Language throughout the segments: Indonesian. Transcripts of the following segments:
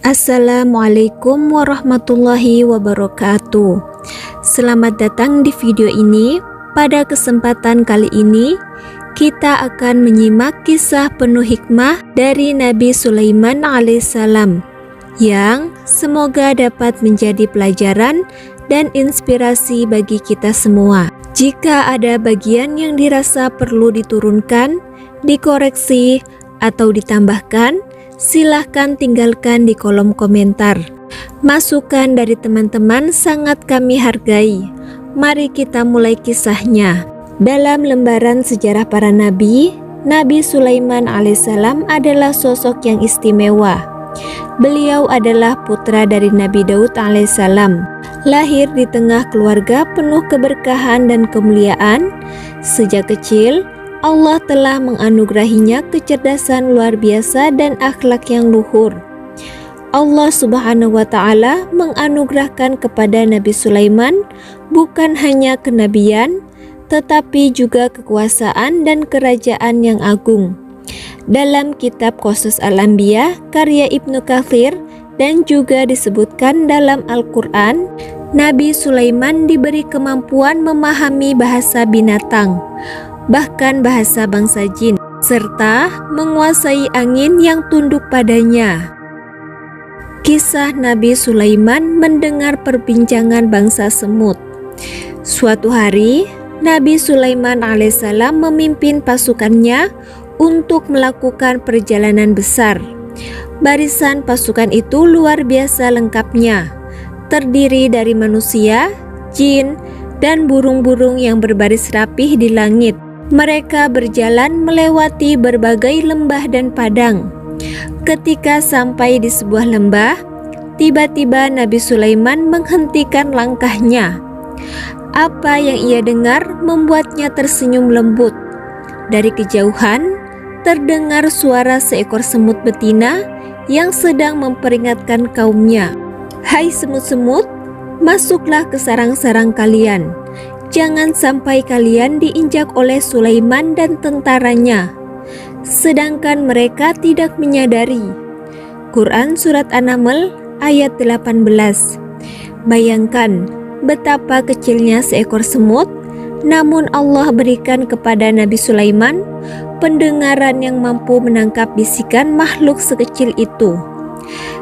Assalamualaikum warahmatullahi wabarakatuh. Selamat datang di video ini. Pada kesempatan kali ini, kita akan menyimak kisah penuh hikmah dari Nabi Sulaiman alaihissalam yang semoga dapat menjadi pelajaran dan inspirasi bagi kita semua. Jika ada bagian yang dirasa perlu diturunkan, dikoreksi, atau ditambahkan, silahkan tinggalkan di kolom komentar. Masukan dari teman-teman sangat kami hargai. Mari kita mulai kisahnya. Dalam lembaran sejarah para nabi, Nabi Sulaiman alaihissalam adalah sosok yang istimewa. Beliau adalah putra dari Nabi Daud alaihissalam. Lahir di tengah keluarga penuh keberkahan dan kemuliaan. Sejak kecil, Allah telah menganugerahinya kecerdasan luar biasa dan akhlak yang luhur. Allah Subhanahu wa Ta'ala menganugerahkan kepada Nabi Sulaiman bukan hanya kenabian, tetapi juga kekuasaan dan kerajaan yang agung. Dalam kitab Qasas Al-Anbiya karya Ibnu Katsir dan juga disebutkan dalam Al-Quran, Nabi Sulaiman diberi kemampuan memahami bahasa binatang, bahkan bahasa bangsa jin, serta menguasai angin yang tunduk padanya. Kisah Nabi Sulaiman mendengar perbincangan bangsa semut. Suatu hari, Nabi Sulaiman alaihissalam memimpin pasukannya untuk melakukan perjalanan besar. Barisan pasukan itu luar biasa lengkapnya, terdiri dari manusia, jin, dan burung-burung yang berbaris rapih di langit. Mereka berjalan melewati berbagai lembah dan padang. Ketika sampai di sebuah lembah, tiba-tiba Nabi Sulaiman menghentikan langkahnya. Apa yang ia dengar membuatnya tersenyum lembut. Dari kejauhan, terdengar suara seekor semut betina yang sedang memperingatkan kaumnya. "Hai semut-semut, masuklah ke sarang-sarang kalian. Jangan sampai kalian diinjak oleh Sulaiman dan tentaranya." Sedangkan mereka tidak menyadari. Quran Surat An-Naml ayat 18. Bayangkan betapa kecilnya seekor semut, namun Allah berikan kepada Nabi Sulaiman pendengaran yang mampu menangkap bisikan makhluk sekecil itu.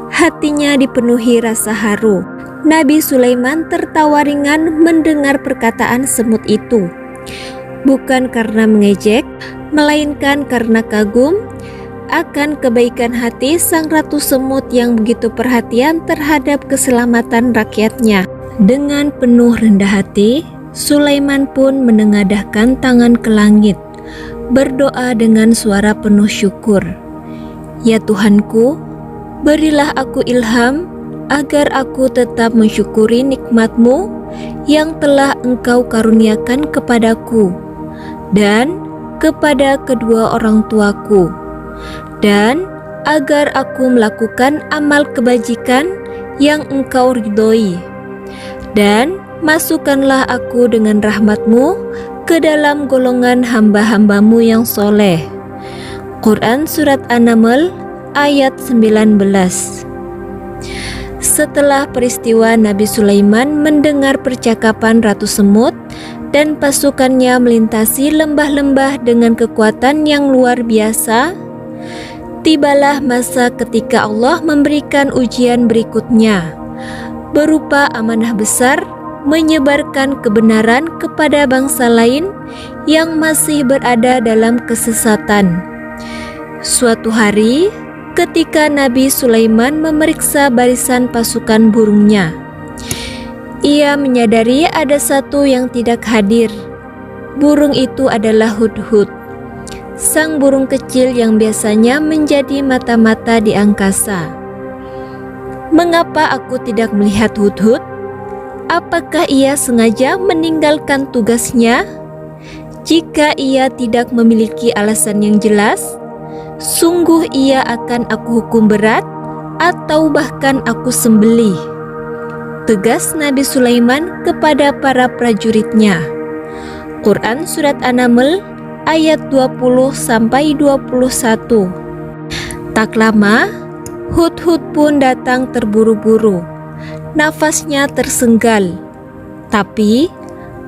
Hatinya dipenuhi rasa haru. Nabi Sulaiman tertawa ringan mendengar perkataan semut itu. Bukan karena mengejek, melainkan karena kagum akan kebaikan hati sang ratu semut yang begitu perhatian terhadap keselamatan rakyatnya. Dengan penuh rendah hati, Sulaiman pun menengadahkan tangan ke langit, berdoa dengan suara penuh syukur. "Ya Tuhanku, berilah aku ilham agar aku tetap mensyukuri nikmat-Mu yang telah Engkau karuniakan kepadaku dan kepada kedua orang tuaku, dan agar aku melakukan amal kebajikan yang Engkau ridhoi, dan masukkanlah aku dengan rahmat-Mu ke dalam golongan hamba-hamba-Mu yang soleh." Quran Surat An-Naml ayat 19. Setelah peristiwa Nabi Sulaiman mendengar percakapan Ratu Semut dan pasukannya melintasi lembah-lembah dengan kekuatan yang luar biasa, tibalah masa ketika Allah memberikan ujian berikutnya, berupa amanah besar menyebarkan kebenaran kepada bangsa lain yang masih berada dalam kesesatan. Suatu hari, ketika Nabi Sulaiman memeriksa barisan pasukan burungnya, ia menyadari ada satu yang tidak hadir. Burung itu adalah Hudhud, sang burung kecil yang biasanya menjadi mata-mata di angkasa. "Mengapa aku tidak melihat Hudhud? Apakah ia sengaja meninggalkan tugasnya? Jika ia tidak memiliki alasan yang jelas, sungguh ia akan aku hukum berat atau bahkan aku sembelih," tegas Nabi Sulaiman kepada para prajuritnya. Quran Surat An-Naml ayat 20-21. Tak lama, Hud-Hud pun datang terburu-buru. Nafasnya tersenggal, tapi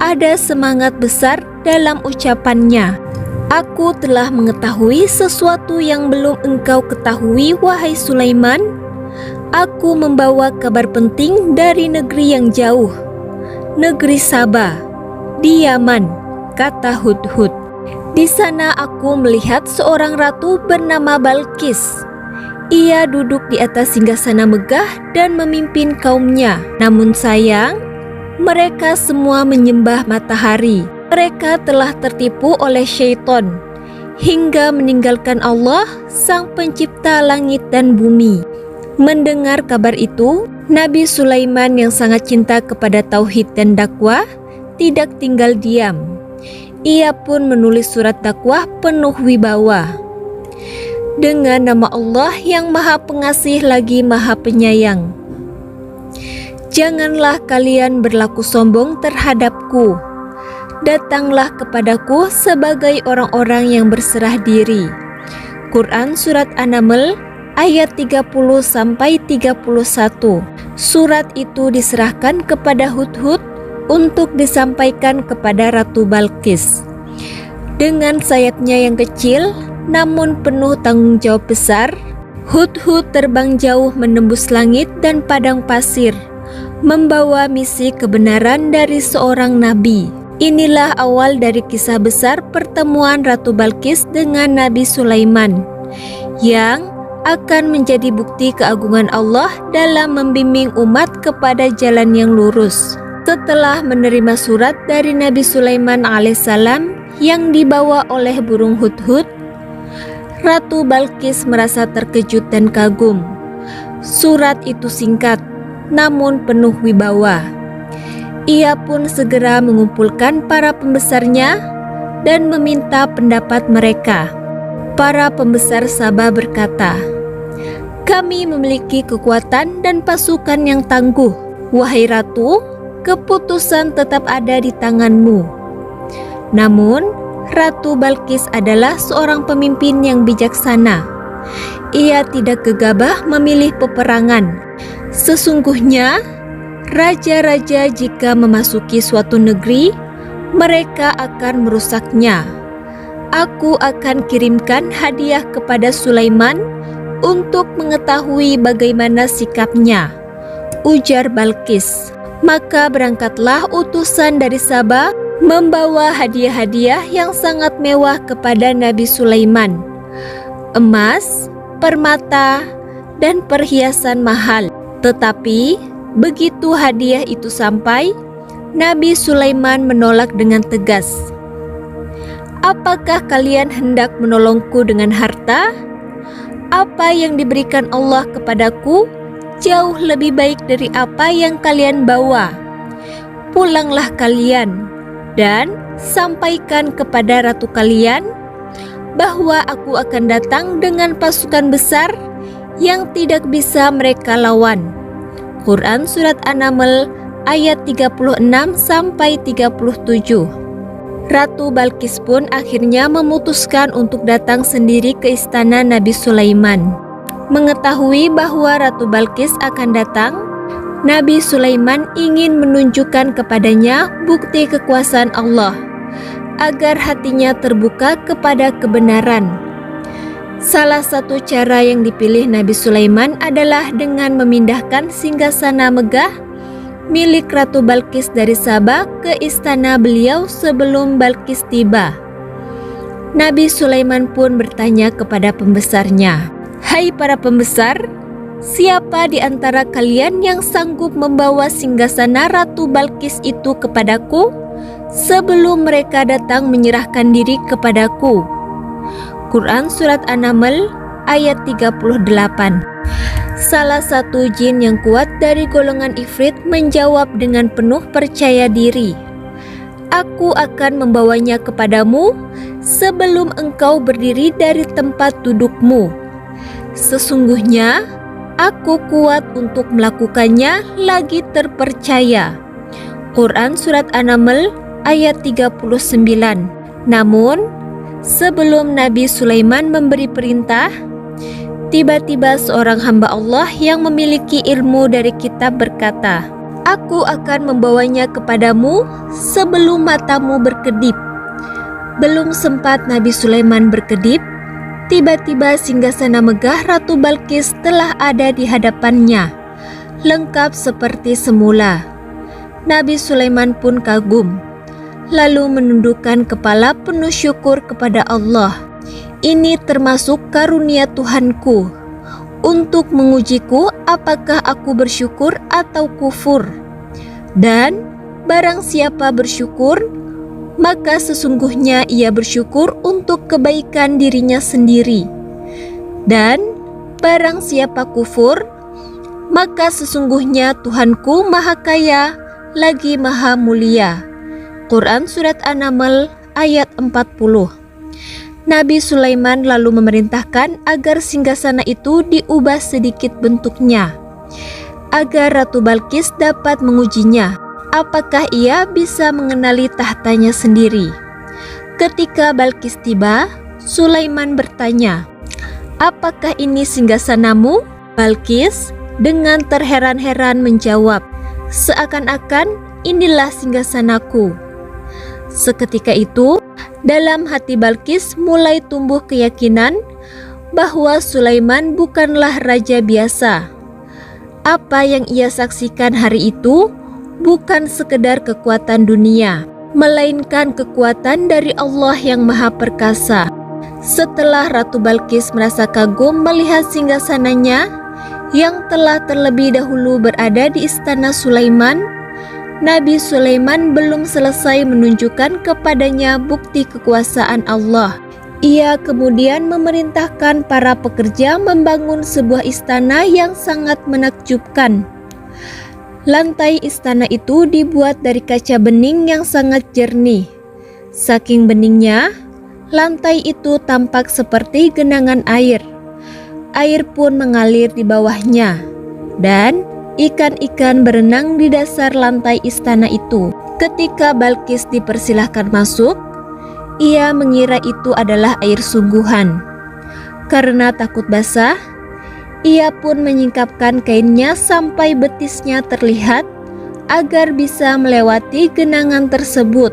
ada semangat besar dalam ucapannya. Aku telah mengetahui sesuatu yang belum engkau ketahui, wahai Sulaiman. Aku membawa kabar penting dari negeri yang jauh, negeri Saba, di Yaman, kata Hud-Hud. Di sana aku melihat seorang ratu bernama Balqis. Ia duduk di atas singgasana megah dan memimpin kaumnya. Namun sayang, mereka semua menyembah matahari. Mereka telah tertipu oleh syaitan hingga meninggalkan Allah, sang pencipta langit dan bumi. Mendengar kabar itu, Nabi Sulaiman yang sangat cinta kepada tauhid dan dakwah tidak tinggal diam. Ia pun menulis surat dakwah penuh wibawa. Dengan nama Allah yang Maha Pengasih lagi Maha Penyayang. Janganlah kalian berlaku sombong terhadapku. Datanglah kepadaku sebagai orang-orang yang berserah diri. Quran Surat An-Naml ayat 30-31. Surat itu diserahkan kepada Hud-Hud untuk disampaikan kepada Ratu Balqis. Dengan sayapnya yang kecil namun penuh tanggung jawab besar, Hud-Hud terbang jauh menembus langit dan padang pasir, membawa misi kebenaran dari seorang nabi. Inilah awal dari kisah besar pertemuan Ratu Balqis dengan Nabi Sulaiman, yang akan menjadi bukti keagungan Allah dalam membimbing umat kepada jalan yang lurus. Setelah menerima surat dari Nabi Sulaiman alaihissalam yang dibawa oleh burung Hud-Hud, Ratu Balqis merasa terkejut dan kagum. Surat itu singkat, namun penuh wibawa. Ia pun segera mengumpulkan para pembesarnya dan meminta pendapat mereka. Para pembesar Saba berkata, "Kami memiliki kekuatan dan pasukan yang tangguh. Wahai Ratu, keputusan tetap ada di tanganmu." Namun, Ratu Balqis adalah seorang pemimpin yang bijaksana. Ia tidak gegabah memilih peperangan. Sesungguhnya, raja-raja jika memasuki suatu negeri, mereka akan merusaknya. Aku akan kirimkan hadiah kepada Sulaiman untuk mengetahui bagaimana sikapnya, ujar Balqis. Maka berangkatlah utusan dari Saba membawa hadiah-hadiah yang sangat mewah kepada Nabi Sulaiman. Emas, permata, dan perhiasan mahal. Tetapi begitu hadiah itu sampai, Nabi Sulaiman menolak dengan tegas. "Apakah kalian hendak menolongku dengan harta? Apa yang diberikan Allah kepadaku jauh lebih baik dari apa yang kalian bawa. Pulanglah kalian dan sampaikan kepada ratu kalian bahwa aku akan datang dengan pasukan besar yang tidak bisa mereka lawan." Quran Surat An-Naml ayat 36-37. Ratu Balqis pun akhirnya memutuskan untuk datang sendiri ke istana Nabi Sulaiman. Mengetahui bahwa Ratu Balqis akan datang, Nabi Sulaiman ingin menunjukkan kepadanya bukti kekuasaan Allah, agar hatinya terbuka kepada kebenaran. Salah satu cara yang dipilih Nabi Sulaiman adalah dengan memindahkan singgasana megah milik Ratu Balqis dari Saba ke istana beliau sebelum Balqis tiba. Nabi Sulaiman pun bertanya kepada pembesarnya, "Hai para pembesar, siapa di antara kalian yang sanggup membawa singgasana Ratu Balqis itu kepadaku sebelum mereka datang menyerahkan diri kepadaku?" Quran Surat An-Naml ayat 38. Salah satu jin yang kuat dari golongan Ifrit menjawab dengan penuh percaya diri, "Aku akan membawanya kepadamu sebelum engkau berdiri dari tempat dudukmu. Sesungguhnya aku kuat untuk melakukannya lagi terpercaya." Quran Surat An-Naml ayat 39. Namun, sebelum Nabi Sulaiman memberi perintah, Tiba-tiba seorang hamba Allah yang memiliki ilmu dari kitab berkata, "Aku akan membawanya kepadamu sebelum matamu berkedip." Belum sempat Nabi Sulaiman berkedip, tiba-tiba singgasana megah Ratu Balqis telah ada di hadapannya, lengkap seperti semula. Nabi Sulaiman pun kagum, lalu menundukkan kepala penuh syukur kepada Allah. Ini termasuk karunia Tuhanku untuk mengujiku apakah aku bersyukur atau kufur. Dan barang siapa bersyukur, maka sesungguhnya ia bersyukur untuk kebaikan dirinya sendiri. Dan barang siapa kufur, maka sesungguhnya Tuhanku Maha Kaya lagi Maha Mulia. Quran Surat An-Naml ayat 40. Nabi Sulaiman lalu memerintahkan agar singgasana itu diubah sedikit bentuknya, agar Ratu Balqis dapat mengujinya, apakah ia bisa mengenali tahtanya sendiri. Ketika Balqis tiba, Sulaiman bertanya, "Apakah ini singgasanamu?" Balqis dengan terheran-heran menjawab, "Seakan-akan inilah singgasanaku." Seketika itu, dalam hati Balqis mulai tumbuh keyakinan bahwa Sulaiman bukanlah raja biasa. Apa yang ia saksikan hari itu bukan sekedar kekuatan dunia, melainkan kekuatan dari Allah yang Maha Perkasa. Setelah Ratu Balqis merasa kagum melihat singgasananya yang telah terlebih dahulu berada di istana Sulaiman, Nabi Sulaiman belum selesai menunjukkan kepadanya bukti kekuasaan Allah. Ia kemudian memerintahkan para pekerja membangun sebuah istana yang sangat menakjubkan. Lantai istana itu dibuat dari kaca bening yang sangat jernih. Saking beningnya, lantai itu tampak seperti genangan air. Air pun mengalir di bawahnya, dan ikan-ikan berenang di dasar lantai istana itu. Ketika Balqis dipersilahkan masuk, ia mengira itu adalah air sungguhan. Karena takut basah, ia pun menyingkapkan kainnya sampai betisnya terlihat agar bisa melewati genangan tersebut.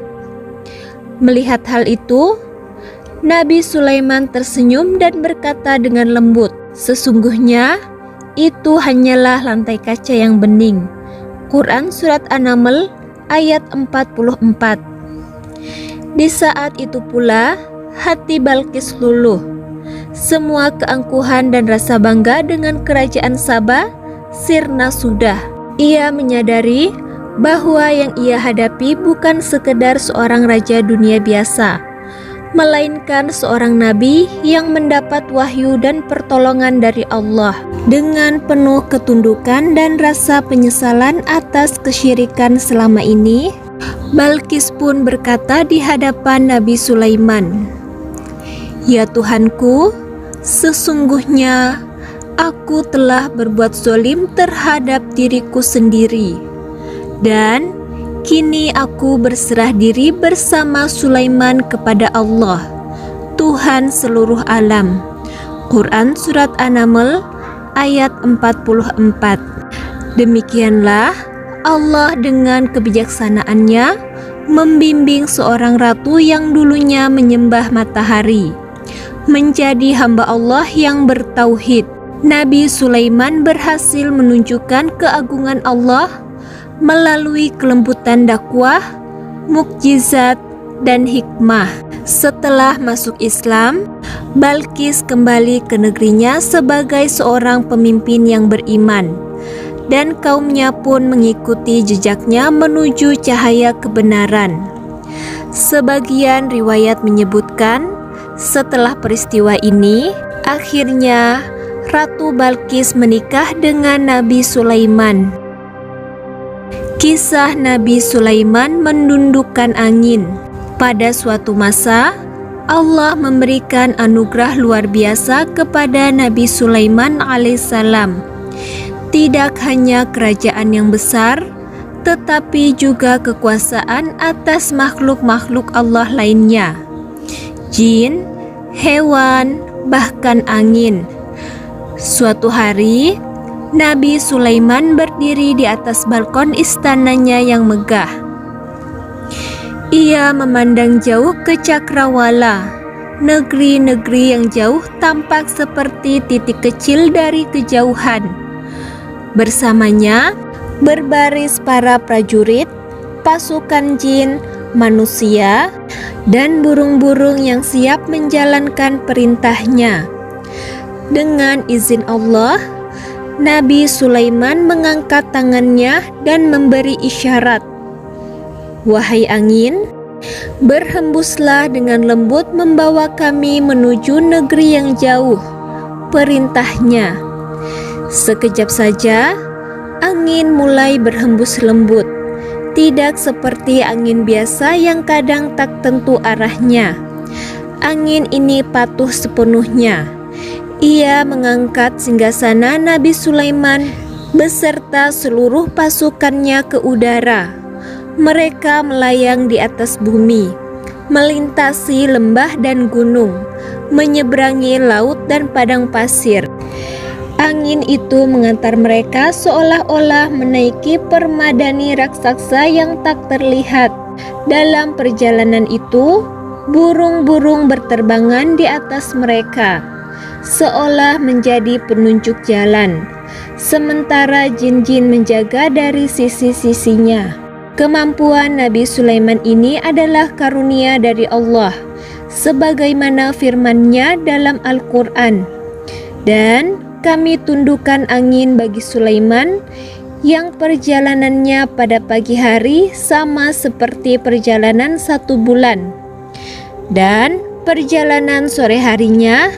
Melihat hal itu, Nabi Sulaiman tersenyum dan berkata dengan lembut, "Sesungguhnya itu hanyalah lantai kaca yang bening." Quran Surat An-Naml ayat 44. Di saat itu pula hati Balqis luluh. Semua keangkuhan dan rasa bangga dengan kerajaan Saba sirna sudah. Ia menyadari bahwa yang ia hadapi bukan sekedar seorang raja dunia biasa, melainkan seorang nabi yang mendapat wahyu dan pertolongan dari Allah. Dengan penuh ketundukan dan rasa penyesalan atas kesyirikan selama ini, Balqis pun berkata di hadapan Nabi Sulaiman, "Ya Tuhanku, sesungguhnya aku telah berbuat zalim terhadap diriku sendiri, dan kini aku berserah diri bersama Sulaiman kepada Allah, Tuhan seluruh alam." Quran Surat An-Naml ayat 44. Demikianlah Allah dengan kebijaksanaannya membimbing seorang ratu yang dulunya menyembah matahari menjadi hamba Allah yang bertauhid. Nabi Sulaiman berhasil menunjukkan keagungan Allah melalui kelembutan dakwah, mukjizat, dan hikmah. Setelah masuk Islam, Balqis kembali ke negerinya sebagai seorang pemimpin yang beriman, dan kaumnya pun mengikuti jejaknya menuju cahaya kebenaran. Sebagian riwayat menyebutkan, setelah peristiwa ini, akhirnya Ratu Balqis menikah dengan Nabi Sulaiman. Kisah Nabi Sulaiman menundukkan angin. Pada suatu masa, Allah memberikan anugerah luar biasa kepada Nabi Sulaiman alaihissalam. Tidak hanya kerajaan yang besar, tetapi juga kekuasaan atas makhluk-makhluk Allah lainnya, jin, hewan, bahkan angin. Suatu hari, Nabi Sulaiman berdiri di atas balkon istananya yang megah. Ia memandang jauh ke cakrawala. Negeri-negeri yang jauh tampak seperti titik kecil dari kejauhan. Bersamanya berbaris para prajurit, pasukan jin, manusia, dan burung-burung yang siap menjalankan perintahnya. Dengan izin Allah, Nabi Sulaiman mengangkat tangannya dan memberi isyarat. Wahai angin, berhembuslah dengan lembut membawa kami menuju negeri yang jauh. Perintahnya. Sekejap saja, angin mulai berhembus lembut. Tidak seperti angin biasa yang kadang tak tentu arahnya. Angin ini patuh sepenuhnya. Ia mengangkat singgasana Nabi Sulaiman beserta seluruh pasukannya ke udara. Mereka melayang di atas bumi, melintasi lembah dan gunung, menyeberangi laut dan padang pasir. Angin itu mengantar mereka seolah-olah menaiki permadani raksasa yang tak terlihat. Dalam perjalanan itu, burung-burung berterbangan di atas mereka, seolah menjadi penunjuk jalan, sementara jin-jin menjaga dari sisi-sisinya. Kemampuan Nabi Sulaiman ini adalah karunia dari Allah, sebagaimana firman-Nya dalam Al-Quran. Dan kami tundukkan angin bagi Sulaiman, yang perjalanannya pada pagi hari sama seperti perjalanan 1 bulan, dan perjalanan sore harinya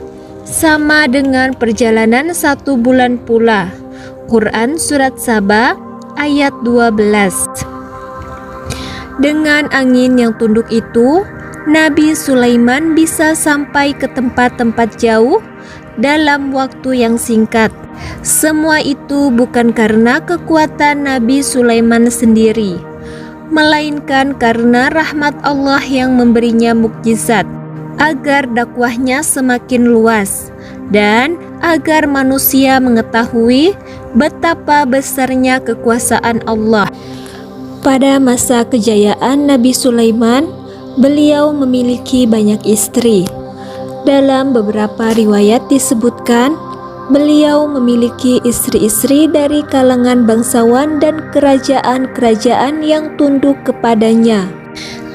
sama dengan perjalanan 1 bulan pula. Quran Surat Saba ayat 12. Dengan angin yang tunduk itu, Nabi Sulaiman bisa sampai ke tempat-tempat jauh dalam waktu yang singkat. Semua itu bukan karena kekuatan Nabi Sulaiman sendiri, melainkan karena rahmat Allah yang memberinya mukjizat, agar dakwahnya semakin luas, dan agar manusia mengetahui betapa besarnya kekuasaan Allah. Pada masa kejayaan Nabi Sulaiman, beliau memiliki banyak istri. Dalam beberapa riwayat disebutkan, beliau memiliki istri-istri dari kalangan bangsawan dan kerajaan-kerajaan yang tunduk kepadanya,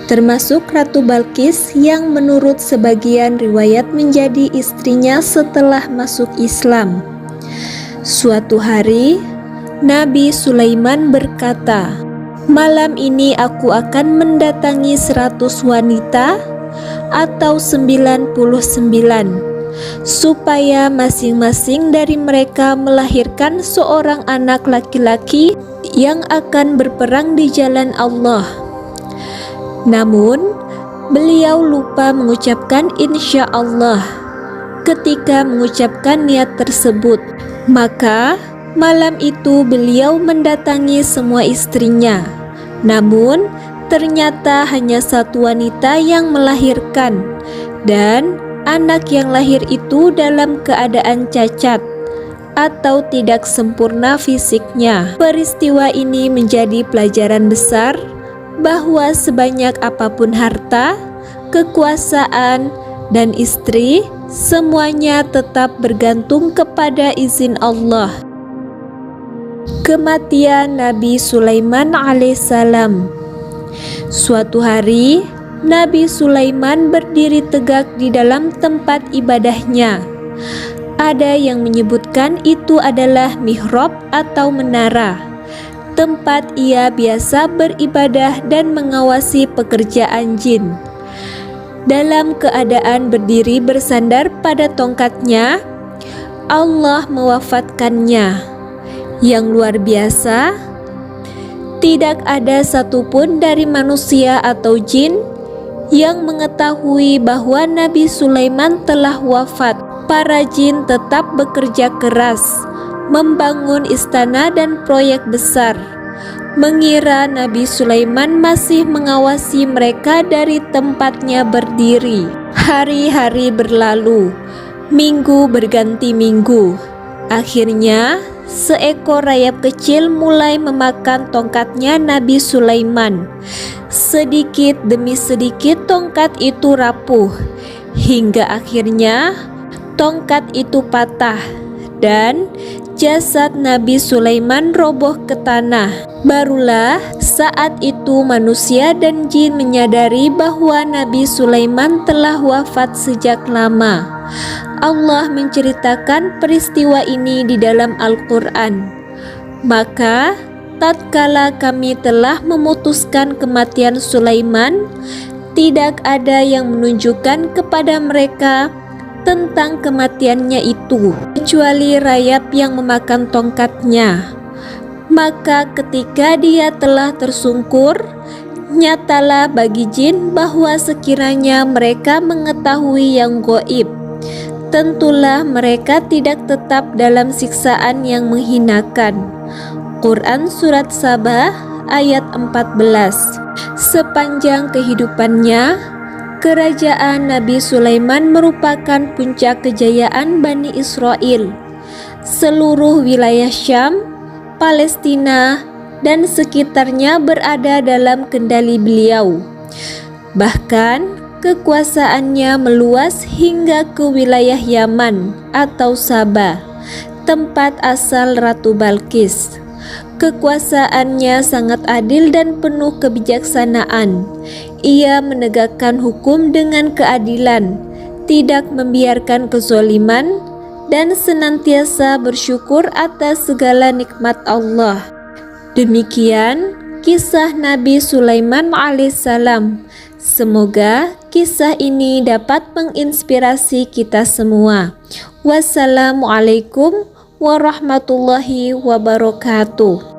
termasuk Ratu Balqis yang menurut sebagian riwayat menjadi istrinya setelah masuk Islam. Suatu hari, Nabi Sulaiman berkata, "Malam ini aku akan mendatangi 100 wanita atau 99, supaya masing-masing dari mereka melahirkan seorang anak laki-laki yang akan berperang di jalan Allah." Namun, beliau lupa mengucapkan insya Allah ketika mengucapkan niat tersebut. Maka, malam itu beliau mendatangi semua istrinya. Namun, ternyata hanya 1 wanita yang melahirkan, dan anak yang lahir itu dalam keadaan cacat atau tidak sempurna fisiknya. Peristiwa ini menjadi pelajaran besar bahwa sebanyak apapun harta, kekuasaan, dan istri, semuanya tetap bergantung kepada izin Allah. Kematian Nabi Sulaiman alaihissalam. Suatu hari, Nabi Sulaiman berdiri tegak di dalam tempat ibadahnya. Ada yang menyebutkan itu adalah mihrab atau menara, tempat ia biasa beribadah dan mengawasi pekerjaan jin. Dalam keadaan berdiri bersandar pada tongkatnya, Allah mewafatkannya. Yang luar biasa, tidak ada satupun dari manusia atau jin yang mengetahui bahwa Nabi Sulaiman telah wafat. Para jin tetap bekerja keras, membangun istana dan proyek besar, mengira Nabi Sulaiman masih mengawasi mereka dari tempatnya berdiri. Hari-hari berlalu, minggu berganti minggu, Akhirnya, seekor rayap kecil mulai memakan tongkatnya Nabi Sulaiman. Sedikit demi sedikit tongkat itu rapuh, hingga akhirnya tongkat itu patah dan jasad Nabi Sulaiman roboh ke tanah. Barulah saat itu manusia dan jin menyadari bahwa Nabi Sulaiman telah wafat sejak lama. Allah menceritakan peristiwa ini di dalam Al-Quran. Maka tatkala kami telah memutuskan kematian Sulaiman, tidak ada yang menunjukkan kepada mereka tentang kematiannya itu, kecuali rayap yang memakan tongkatnya. Maka ketika dia telah tersungkur, nyatalah bagi jin bahwa sekiranya mereka mengetahui yang gaib, tentulah mereka tidak tetap dalam siksaan yang menghinakan. Quran Surat Sabah ayat 14. Sepanjang kehidupannya, kerajaan Nabi Sulaiman merupakan puncak kejayaan Bani Israel. Seluruh wilayah Syam, Palestina, dan sekitarnya berada dalam kendali beliau. Bahkan kekuasaannya meluas hingga ke wilayah Yaman atau Sabah, tempat asal Ratu Balqis. Kekuasaannya sangat adil dan penuh kebijaksanaan. Ia menegakkan hukum dengan keadilan, tidak membiarkan kezaliman, dan senantiasa bersyukur atas segala nikmat Allah. Demikian kisah Nabi Sulaiman alaihissalam. Semoga kisah ini dapat menginspirasi kita semua. Wassalamualaikum warahmatullahi wabarakatuh.